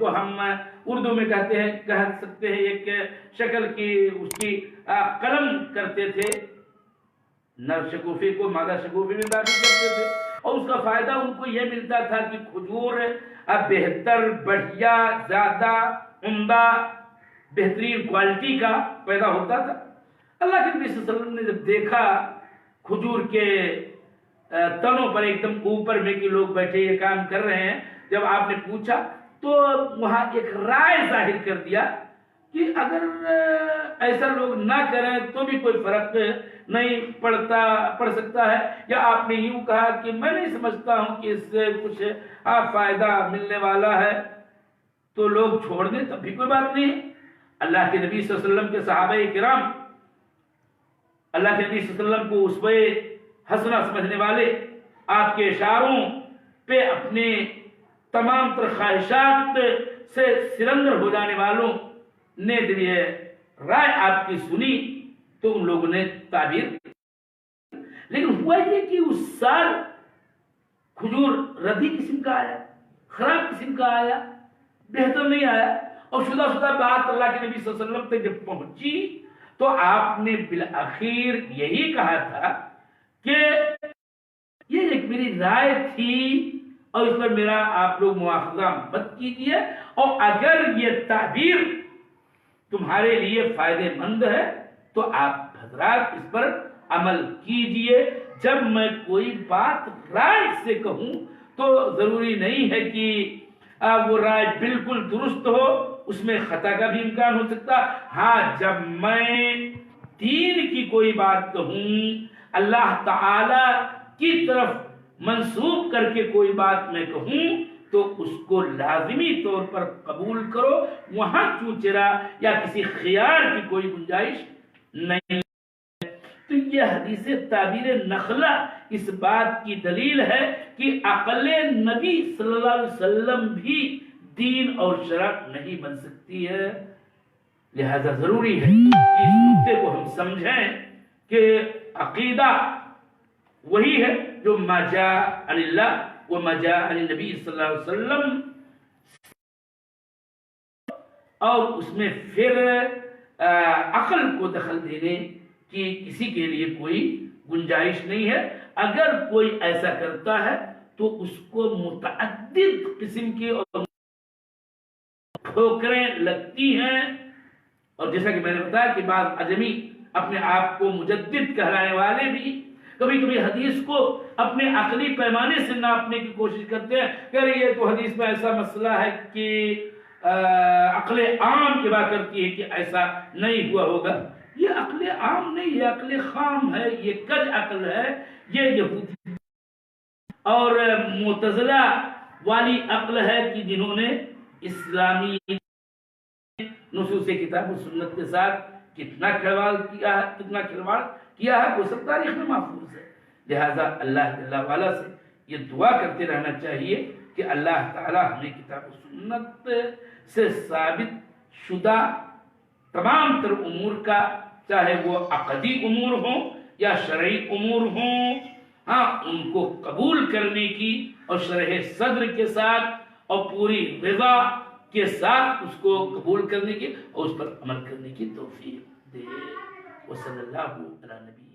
کو ہم اردو میں کہہ سکتے ہیں ایک شکل کی اس کی قلم کرتے تھے، نر شگوفے کو مادہ شگوفے میں داخل کرتے تھے، اور اس کا فائدہ ان کو یہ ملتا تھا کہ کھجور بہتر، بڑھیا، زیادہ عمدہ، بہترین کوالٹی کا پیدا ہوتا تھا۔ اللہ کے نبی صلی اللہ علیہ وسلم نے جب دیکھا کھجور کے تنوں پر ایک دم اوپر میں کہ لوگ بیٹھے یہ کام کر رہے ہیں، جب آپ نے پوچھا تو وہاں ایک رائے ظاہر کر دیا کہ اگر ایسا لوگ نہ کریں تو بھی کوئی فرق نہیں پڑ سکتا ہے، یا آپ نے یوں کہا کہ میں نہیں سمجھتا ہوں کہ اس سے کچھ فائدہ ملنے والا ہے، تو لوگ چھوڑ دیں تب بھی کوئی بات نہیں ہے۔ اللہ کے نبی صلی اللہ علیہ وسلم کے صحابہ کرام اللہ کے نبی صلی اللہ علیہ وسلم کو اسوہ حسنہ سمجھنے والے، آپ کے اشاروں پہ اپنے تمام تر خواہشات سے سرنگر ہو جانے والوں نے جب یہ رائے آپ کی سنی تو ان لوگوں نے تعبیر، لیکن ہوا یہ کہ اس سال کھجور ردی قسم کا آیا، خراب قسم کا آیا، بہتر نہیں آیا، اور شدہ بات اللہ کے نبی صلی اللہ علیہ وسلم تک جب پہنچی تو آپ نے بالآخر یہی کہا تھا کہ یہ ایک میری رائے تھی اور اس پر میرا آپ لوگ مواخذہ مت کیجیے، اور اگر یہ تعبیر تمہارے لیے فائدے مند ہے تو آپ حضرات اس پر عمل کیجیے۔ جب میں کوئی بات رائے سے کہوں تو ضروری نہیں ہے کہ وہ رائے بالکل درست ہو، اس میں خطا کا بھی امکان ہو سکتا۔ ہاں، جب میں دین کی کوئی بات کہوں، اللہ تعالی کی طرف منسوب کر کے کوئی بات میں کہوں تو اس کو لازمی طور پر قبول کرو، وہاں چوچرا یا کسی خیال کی کوئی گنجائش نہیں۔ تو یہ حدیث تعبیر نخلہ اس بات کی دلیل ہے کہ عقل نبی صلی اللہ علیہ وسلم بھی دین اور شرع نہیں بن سکتی ہے، لہذا ضروری ہے کہ اس نقطے کو ہم سمجھیں کہ عقیدہ وہی ہے جو ما جاء عن اللہ و ما جاء عن النبی صلی اللہ علیہ وسلم، اور اس میں پھر عقل کو دخل دینے کی کسی کے لیے کوئی گنجائش نہیں ہے۔ اگر کوئی ایسا کرتا ہے تو اس کو متعدد قسم کی اور ٹھوکریں لگتی ہیں، اور جیسا کہ میں نے بتایا کہ بعض عجمی اپنے آپ کو مجدد کہلانے والے بھی کبھی کبھی حدیث کو اپنے عقلی پیمانے سے ناپنے کی کوشش کرتے ہیں کہ یہ تو حدیث میں ایسا مسئلہ ہے کہ عقل عام کیا کرتی ہے کہ ایسا نہیں ہوا ہوگا۔ یہ عقل عام نہیں، یہ عقل خام ہے، یہ کج عقل ہے، یہ یہودی اور معتزلہ والی عقل ہے کہ جنہوں نے اسلامی نصوص کتاب و سنت کے ساتھ کتنا کھلواڑ کیا ہے وہ سب تاریخ میں محفوظ ہے۔ لہذا اللہ جل وعلا سے یہ دعا کرتے رہنا چاہیے کہ اللہ تعالی ہمیں کتاب و سنت سے ثابت شدہ تمام تر امور کا، چاہے وہ عقدی امور ہوں یا شرعی امور ہوں، ان کو قبول کرنے کی اور شرح صدر کے ساتھ اور پوری رضا کے ساتھ اس کو قبول کرنے کی اور اس پر عمل کرنے کی توفیق دے۔ وصلی اللہ علی نبی